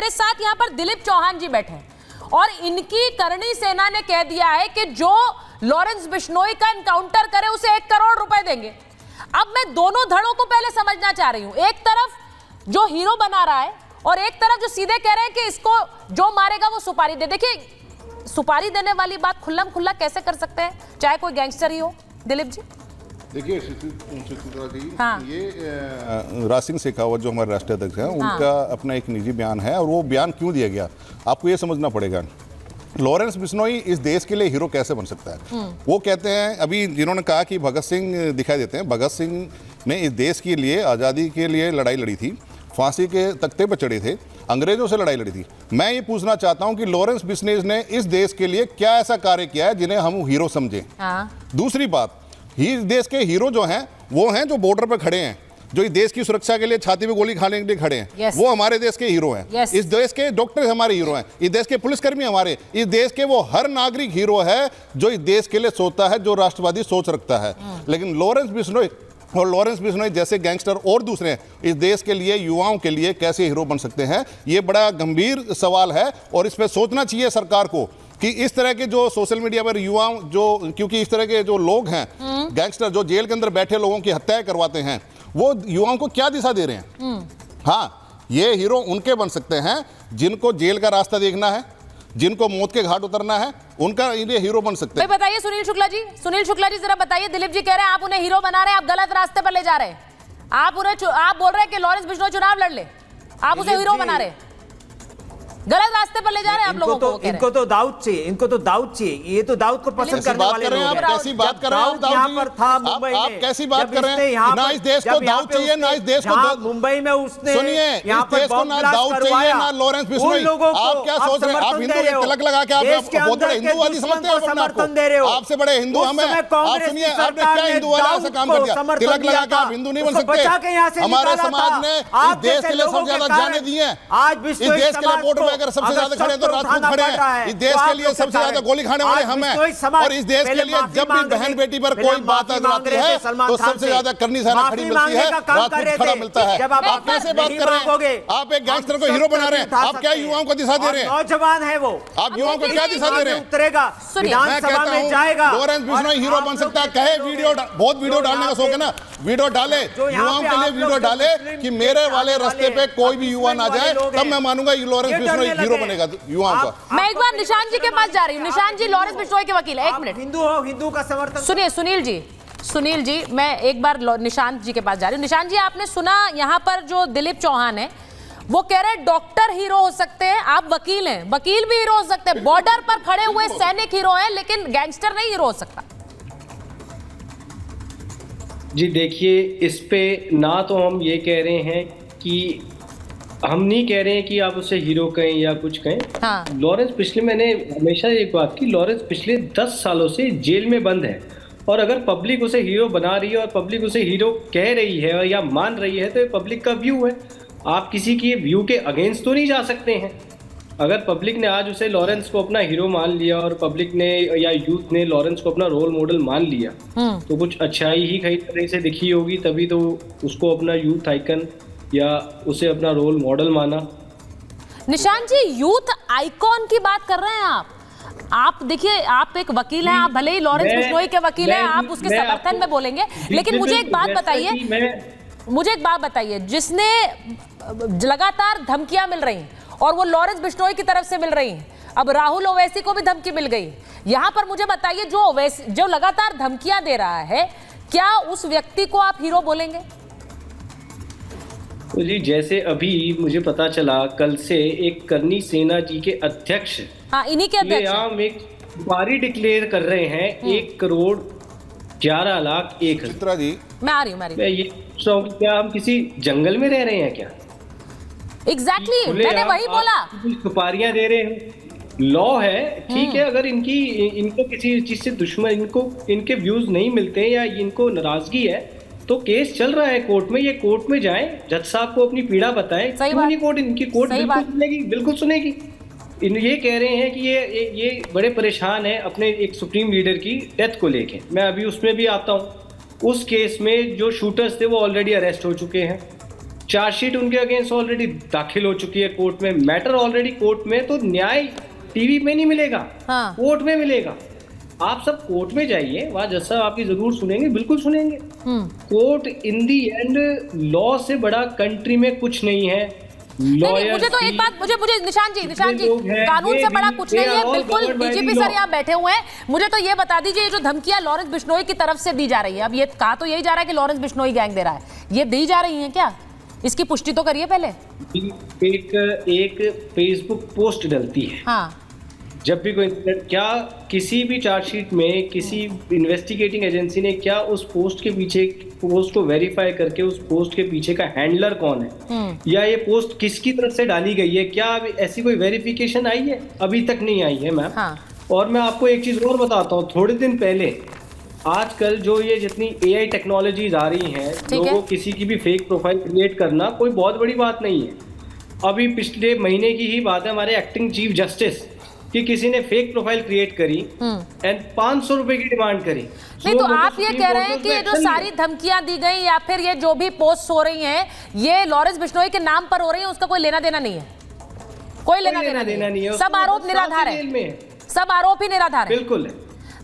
मेरे साथ यहाँ पर दिलीप चौहान जी बैठे हैं और इनकी करणी सेना ने कह दिया है कि जो लॉरेंस बिश्नोई का एनकाउंटर करे उसे 1 करोड़ रुपए देंगे। अब मैं दोनों धड़ों को पहले समझना चाह रही हूं, एक तरफ जो हीरो बना रहा है और एक तरफ जो सीधे कह रहे हैं कि इसको जो मारेगा वो सुपारी दे। देखिए, सुपारी देने वाली बात खुल्लम खुल्ला कैसे कर सकते हैं, चाहे कोई गैंगस्टर ही हो। दिलीप जी देखिए सुचित्रा जी, हाँ। ये राज सिंह शेखावत जो हमारे राष्ट्रीय अध्यक्ष हैं, उनका अपना एक निजी बयान है और वो बयान क्यों दिया गया आपको ये समझना पड़ेगा। लॉरेंस बिश्नोई इस देश के लिए हीरो कैसे बन सकता है? वो कहते हैं, अभी जिन्होंने कहा कि भगत सिंह दिखाई देते हैं, भगत सिंह ने इस देश के लिए, आज़ादी के लिए लड़ाई लड़ी थी, फांसी के तख्ते पर चढ़े थे, अंग्रेजों से लड़ाई लड़ी थी। मैं ये पूछना चाहता हूं कि लॉरेंस बिश्नोई ने इस देश के लिए क्या ऐसा कार्य किया है जिन्हें हम हीरो समझें? दूसरी बात, इस देश के हीरो जो हैं वो हैं जो बॉर्डर पर खड़े हैं, जो इस देश की सुरक्षा के लिए छाती में गोली खाने के लिए खड़े हैं। वो हमारे देश के हीरो हैं। इस देश के डॉक्टर हमारे हीरो हैं, इस देश के पुलिसकर्मी हमारे, इस देश के वो हर नागरिक हीरो है जो इस देश के लिए सोचता है, जो राष्ट्रवादी सोच रखता है। लेकिन लॉरेंस बिश्नोई जैसे गैंगस्टर और दूसरे हैं इस देश के लिए, युवाओं के लिए कैसे हीरो बन सकते हैं? ये बड़ा गंभीर सवाल है और इस पर सोचना चाहिए सरकार को कि इस तरह के जो सोशल मीडिया पर युवाओं जो, क्योंकि इस तरह के जो लोग हैं गैंगस्टर जो जेल के अंदर बैठे लोगों की हत्याएं करवाते हैं, वो युवाओं को क्या दिशा दे रहे हैं? हाँ, ये हीरो उनके बन सकते हैं जिनको जेल का रास्ता देखना है, जिनको मौत के घाट उतरना है, उनका ये हीरो बन सकते हैं। बताइए सुनील शुक्ला जी जरा बताइए, दिलीप जी कह रहे हैं आप उन्हें हीरो बना रहे हैं, आप गलत रास्ते पर ले जा रहे हैं। आप बोल रहे हैं कि लॉरेंस बिश्नोई चुनाव लड़ ले, आप उसे हीरो बना रहे हैं, गलत रास्ते पर ले जा रहे हैं आप लोगों को। इनको तो दाऊद चाहिए, इनको तो दाऊद चाहिए, ये तो दाऊद को पसंद करने वाले लोग हैं। कैसी बात कर रहे हैं? यहाँ पर था मुंबई में, आप कैसी बात कर रहे हैं? ना इस देश को दाऊद चाहिए, ना इस देश को, मुंबई में उसने, सुनिए, इस देश को ना दाऊद चाहिए ना लॉरेंस बिश्नोई। आप क्या सोच रहे हैं? आप हिंदू तिलक लगा के आप बहुत बड़े हिंदूवादी समझते हैं, समर्थन दे रहे हो, आपसे बड़े हिंदू हम हैं। आप सुनिए, आपने क्या हिंदूवादी ऐसा काम कर दिया? तिलक लगा के आप हिंदू नहीं बन सकते। हमारे समाज ने इस देश के लिए सबसे ज्यादा जाने दी है, इस देश के लिए वोट में सबसे ज्यादा खड़े तो राजपूत खड़े हैं, इस देश के लिए सबसे ज्यादा गोली खाने वाले हम हैं। और इस देश के लिए जब भी बहन बेटी पर कोई बात अगर आती है तो सबसे ज्यादा करनी सेना खड़ी मिलती है, राजपूत खड़ा मिलता है। आप कैसे बात कर रहे हैं? आप एक गैंगस्टर को हीरो बना रहे हैं, आप क्या युवाओं को दिशा दे रहे हैं? नौजवान है वो, आप युवाओं को क्या दिशा दे रहे हैं? उतरेगा, विधानसभा में जाएगा, लॉरेंस बिश्नोई हीरो बन सकता है। कहे वीडियो, बहुत वीडियो डालने का शौक है ना, वीडियो डाले, युवाओं के लिए वीडियो डाले कि मेरे वाले रास्ते पे कोई भी युवा ना जाए, तब मैं मानूंगा लॉरेंस बिश्नोई हीरो बनेगा युवाओं का। मैं एक बार निशान जी के पास जा रही हूँ। निशान जी लॉरेंस बिश्नोई के वकील है, एक मिनट। हिंदू हो, हिंदू का समर्थन। सुनिए सुनील जी मैं एक बार निशांत जी के पास जा रही हूँ। निशांत जी, आपने सुना यहाँ पर जो दिलीप चौहान है वो कह रहे हैं डॉक्टर हीरो हो सकते हैं, आप वकील हैं, वकील भी हीरो हो सकते हैं, बॉर्डर पर खड़े हुए सैनिक हीरो हैं, लेकिन गैंगस्टर नहीं हीरो हो सकता। जी देखिए, इस पे ना तो हम ये कह रहे हैं कि, हम नहीं कह रहे हैं कि आप उसे हीरो कहें या कुछ कहें। हाँ। लॉरेंस मैंने हमेशा एक बात की, लॉरेंस पिछले 10 सालों से जेल में बंद है और अगर पब्लिक उसे हीरो बना रही है और पब्लिक उसे हीरो कह रही है या मान रही है तो ये पब्लिक का व्यू है। आप किसी की व्यू के अगेंस्ट तो नहीं जा सकते हैं। अगर पब्लिक ने आज उसे, लॉरेंस को अपना हीरो मान लिया और पब्लिक ने या यूथ ने लॉरेंस को अपना रोल मॉडल मान लिया तो कुछ अच्छाई ही कई तरह से दिखी होगी, तभी तो उसको अपना यूथ आइकन या उसे अपना रोल मॉडल माना। निशांत जी, यूथ आइकॉन की बात कर रहे हैं आप देखिए, आप एक वकील हैं, आप भले ही लॉरेंस बिश्नोई के वकील हैं, आप उसके समर्थन में बोलेंगे, लेकिन मुझे एक बात बताइए, जिसने लगातार धमकियां मिल रही हैं और वो लॉरेंस बिश्नोई की तरफ से मिल रही हैं, अब राहुल ओवैसी को भी धमकी मिल गई, यहां पर मुझे बताइए जो लगातार धमकियां दे रहा है, क्या उस व्यक्ति को आप हीरो बोलेंगे? तो जी, जैसे अभी मुझे पता चला, कल से एक करनी सेना जी के अध्यक्ष, हाँ, इन्हीं के अध्यक्ष हम एक सुपारी डिक्लेयर कर रहे हैं 1,11,01,000। चित्रा जी, मैं आ रही हूँ। मैं ये पूछ रहा हूँ, क्या हम किसी जंगल में रह रहे हैं क्या? एग्जैक्टली, मैंने वही बोला। सुपारियां दे रहे हैं, लॉ है, ठीक है। अगर इनको किसी चीज से दुश्मन, इनके व्यूज नहीं मिलते या इनको नाराजगी है तो केस चल रहा है कोर्ट में, ये कोर्ट में जाएं, जज साहब को अपनी पीड़ा बताएं, क्यों नहीं कोर्ट, इनकी कोर्ट बिल्कुल सुनेगी। ये कह रहे हैं कि ये बड़े परेशान हैं अपने एक सुप्रीम लीडर की डेथ को लेके। मैं अभी उसमें भी आता हूँ। उस केस में जो शूटर्स थे वो ऑलरेडी अरेस्ट हो चुके हैं, चार्जशीट उनके अगेंस्ट ऑलरेडी दाखिल हो चुकी है कोर्ट में, मैटर ऑलरेडी कोर्ट में, तो न्याय टीवी में नहीं मिलेगा, हाँ। कोर्ट में मिलेगा। आप सब कोर्ट में जाइए, वहां जज साहब आपकी जरूर सुनेंगे, बिल्कुल सुनेंगे। Court in the and law से बड़ा कंट्री में कुछ नहीं है। नहीं, मुझे तो एक बात, मुझे निशान जी कानून से बड़ा कुछ नहीं है, बिल्कुल। डीजीपी सर यहाँ बैठे हुए हैं, मुझे तो ये बता दीजिए, ये जो धमकियां लॉरेंस बिश्नोई की तरफ से दी जा रही है, अब ये कहा तो यही जा रहा है कि लॉरेंस बिश्नोई गैंग दे रहा है, ये दी जा रही है क्या? इसकी पुष्टि तो करिए पहले। एक फेसबुक पोस्ट डलती है, हाँ, जब भी कोई, क्या किसी भी चार्जशीट में किसी इन्वेस्टिगेटिंग एजेंसी ने क्या उस पोस्ट के पीछे, पोस्ट को वेरीफाई करके उस पोस्ट के पीछे का हैंडलर कौन है, या ये पोस्ट किसकी तरफ से डाली गई है, क्या ऐसी कोई वेरिफिकेशन आई है? अभी तक नहीं आई है मैम। हाँ। और मैं आपको एक चीज और बताता हूँ, थोड़े दिन पहले, आजकल जो ये जितनी AI टेक्नोलॉजीज आ रही हैं, लोगों को किसी की भी फेक प्रोफाइल क्रिएट करना कोई बहुत बड़ी बात नहीं है। अभी पिछले महीने की ही बात है, हमारे एक्टिंग चीफ जस्टिस कि किसी ने फेक प्रोफाइल क्रिएट करी एंड 500 रुपए की डिमांड करी। नहीं, तो आप ये कह रहे हैं कि ये जो सारी धमकियां दी गई या फिर ये जो भी पोस्ट हो रही हैं, ये लॉरेंस बिश्नोई के नाम पर हो रही है, उसका कोई लेना देना नहीं है, कोई लेना देना नहीं है, सब आरोप निराधार है, सब आरोप ही निराधार है। बिल्कुल,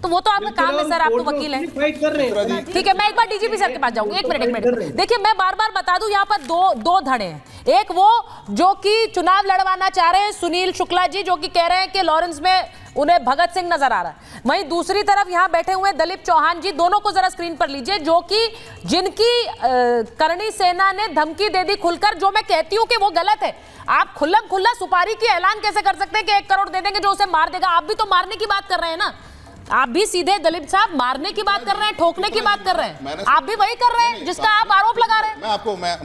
तो वो तो आपका काम है सर, आप तो वकील हैं। ठीक है, मैं एक बार डीजीपी सर के पास जाऊंगी, एक मिनट। देखिए, मैं बार बार बता दूं, यहाँ पर दो धड़े हैं। एक वो जो कि चुनाव लड़वाना चाह रहे हैं, सुनील शुक्ला जी, जो कि कह रहे हैं कि लॉरेंस में उन्हें भगत सिंह नजर आ रहा है। वहीं दूसरी तरफ यहाँ बैठे हुए दलीप चौहान जी, दोनों को जरा स्क्रीन पर लीजिए, जो कि जिनकी करणी सेना ने धमकी दे दी खुलकर, जो मैं कहती हूँ कि वो गलत है। आप खुल्लम खुल्ला सुपारी की ऐलान कैसे कर सकते हैं कि 1 करोड़ दे देंगे जो उसे मार देगा? आप भी तो मारने की बात कर रहे हैं ना, आप भी सीधे दलीप साहब मारने की बात कर रहे हैं, ठोकने की बात कर रहे हैं, आप भी वही कर रहे हैं जिसका आप आरोप लगा रहे हैं। मैं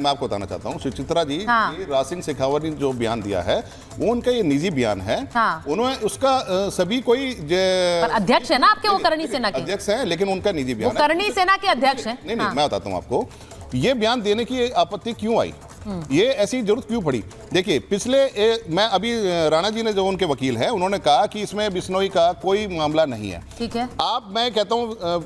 आपको बताना चाहता हूं, सुचित्रा जी, राज सिंह शेखावत ने जो बयान दिया है वो उनका ये निजी बयान है। उन्होंने उसका सभी कोई अध्यक्ष है ना आपके, वो करणी सेना के अध्यक्ष है, लेकिन उनका निजी बयान, करणी सेना के अध्यक्ष है। नहीं, मैं बताता हूँ आपको ये बयान देने की आपत्ति क्यों आई, ये ऐसी जरूरत क्यों पड़ी। देखिए, मैं अभी राणा जी ने जो उनके वकील हैं, उन्होंने कहा कि इसमें बिश्नोई का कोई मामला नहीं है। ठीक है, मैं कहता हूं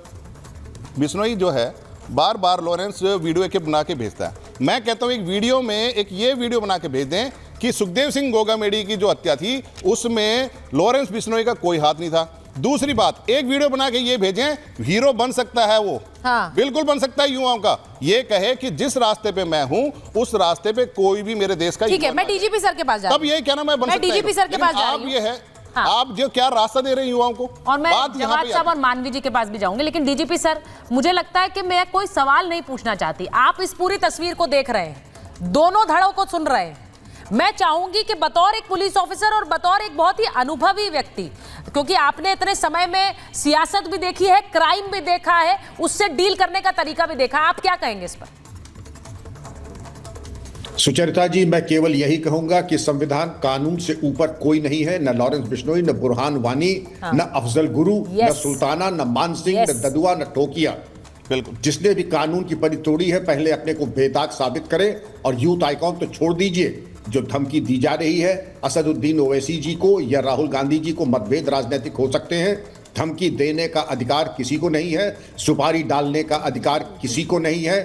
बिश्नोई जो है बार बार लॉरेंस वीडियो के बना के भेजता है। मैं कहता हूं एक वीडियो में ये वीडियो बना के भेज दें कि सुखदेव सिंह गोगामेडी की जो हत्या थी उसमें लॉरेंस बिश्नोई का कोई हाथ नहीं था। दूसरी बात, एक वीडियो बना के ये भेजें, हीरो बन सकता है वो, हाँ, बिल्कुल बन सकता है युवाओं का। ये कहे कि जिस रास्ते पे मैं हूं उस रास्ते पे कोई भी मेरे देश का, ठीक है, मैं डीजीपी सर के पास जा रहा हूं, तब यही कहना मैं बन सकता हूं, डीजीपी सर के पास जा रही हूं। ये है, आप जो क्या रास्ता दे रहे हैं युवाओं को। और मैं जवाब साहब और मानवी जी के पास भी जाऊंगी, लेकिन डीजीपी सर, मुझे लगता है कि मैं कोई सवाल नहीं पूछना चाहती, आप इस पूरी तस्वीर को देख रहे हैं, दोनों धड़ों को सुन रहे हैं। मैं चाहूंगी कि बतौर एक पुलिस ऑफिसर और बतौर एक बहुत ही अनुभवी व्यक्ति, क्योंकि आपने इतने समय में सियासत भी देखी है, क्राइम भी देखा है, उससे डील करने का तरीका भी देखा, आप क्या कहेंगे इस पर? सुचरिता जी, मैं केवल यही कहूंगा कि संविधान कानून से ऊपर कोई नहीं है, न लॉरेंस बिश्नोई, न बुरहान वानी, हाँ, न अफजल गुरु, न सुल्ताना, न मान सिंह, न ददुआ, न टोकिया। बिल्कुल, जिसने भी कानून की परी तोड़ी है, पहले अपने को बेदाग साबित करे। और यूथ आइकॉन तो छोड़ दीजिए, जो धमकी दी जा रही है असदुद्दीन ओवैसी जी को या राहुल गांधी जी को, मतभेद राजनीतिक हो सकते हैं, धमकी देने का अधिकार किसी को नहीं है, सुपारी डालने का अधिकार किसी को नहीं है।